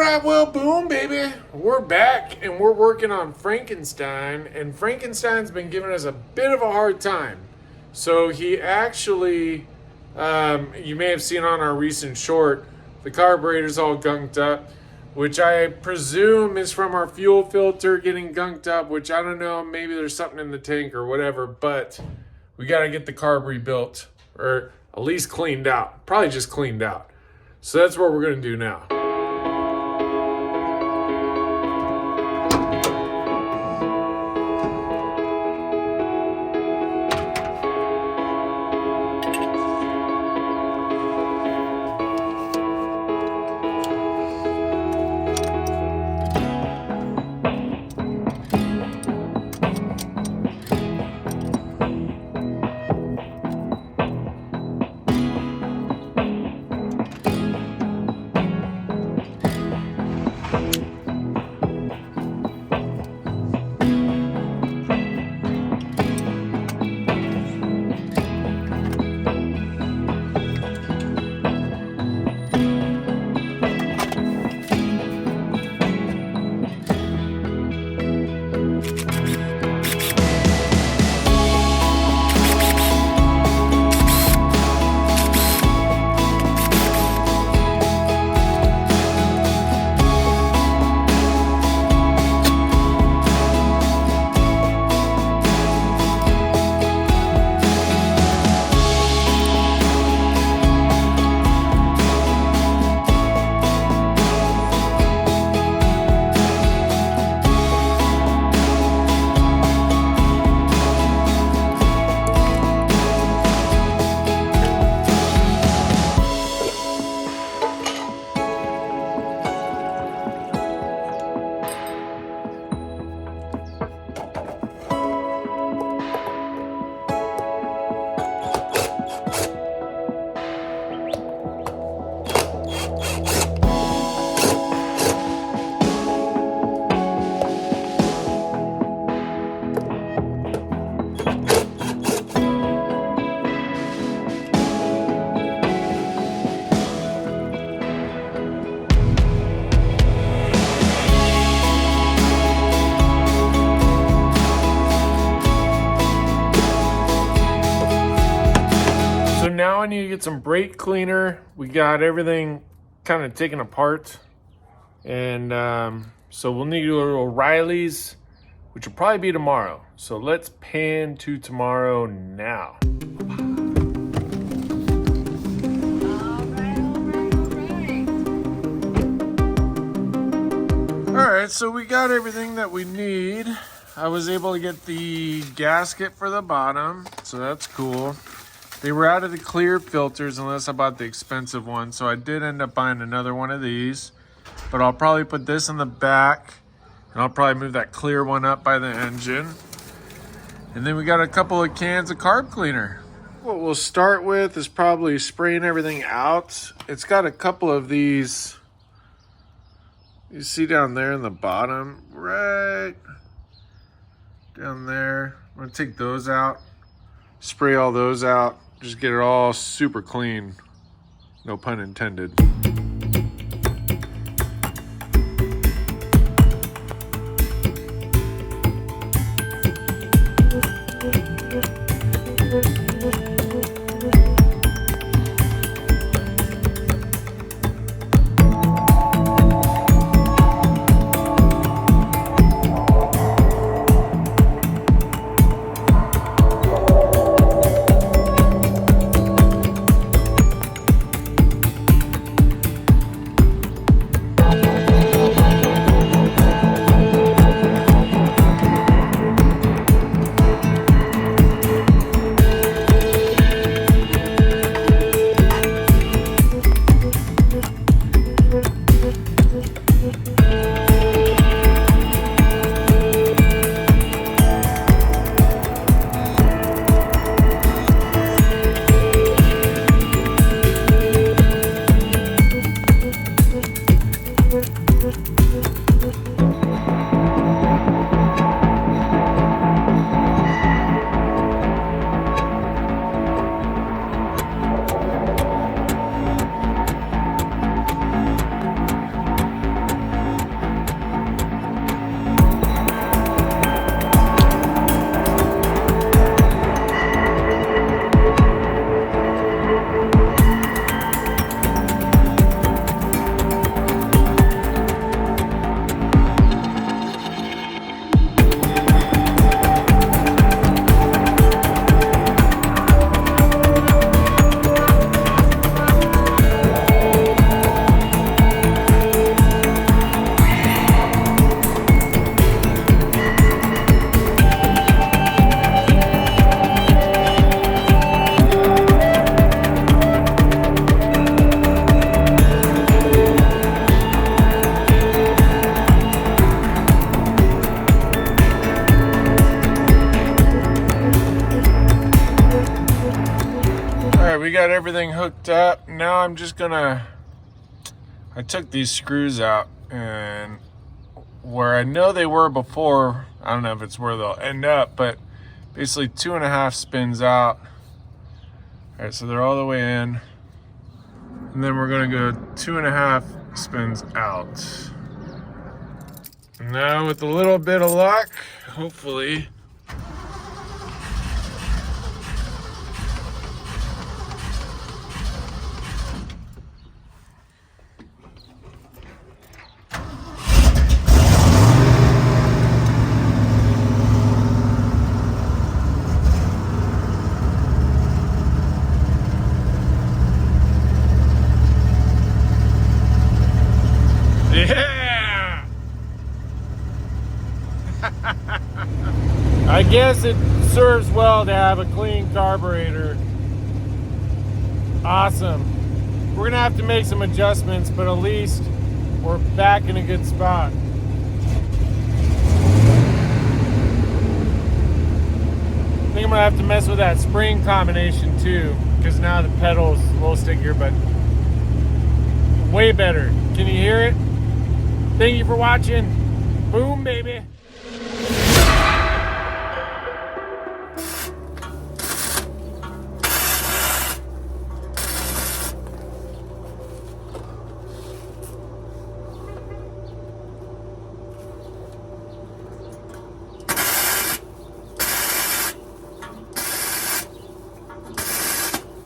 Alright, well, boom, baby. We're back and we're working on Frankenstein, and Frankenstein's been giving us a bit of a hard time. So he actually, you may have seen on our recent short, the carburetor's all gunked up, which I presume is from our fuel filter getting gunked up, which I don't know, maybe there's something in the tank or whatever, but we got to get the carb rebuilt, or at least cleaned out. Probably just cleaned out. So that's what we're going to do now. Now I need to get some brake cleaner. We got everything kind of taken apart, and so we'll need to go to O'Reilly's, which will probably be tomorrow. So let's pan to tomorrow now. All right, so we got everything that we need. I was able to get the gasket for the bottom, so that's cool. They were out of the clear filters unless I bought the expensive one, so I did end up buying another one of these. But I'll probably put this in the back, and I'll probably move that clear one up by the engine. And then we got a couple of cans of carb cleaner. What we'll start with is probably spraying everything out. It's got a couple of these, you see down there in the bottom, right down there. I'm gonna take those out, spray all those out. Just get it all super clean. No pun intended. we got everything hooked up. Now I'm just gonna, I took these screws out, and where I know they were before, I don't know if it's where they'll end up, but basically 2.5 spins out. All right, so they're all the way in. And then we're gonna go 2.5 spins out. Now with a little bit of luck, hopefully. Yeah! I guess it serves well to have a clean carburetor. Awesome. We're gonna have to make some adjustments, but at least we're back in a good spot. I think I'm gonna have to mess with that spring combination too, because now the pedal's a little stickier, but way better. Can you hear it? Thank you for watching. Boom, baby.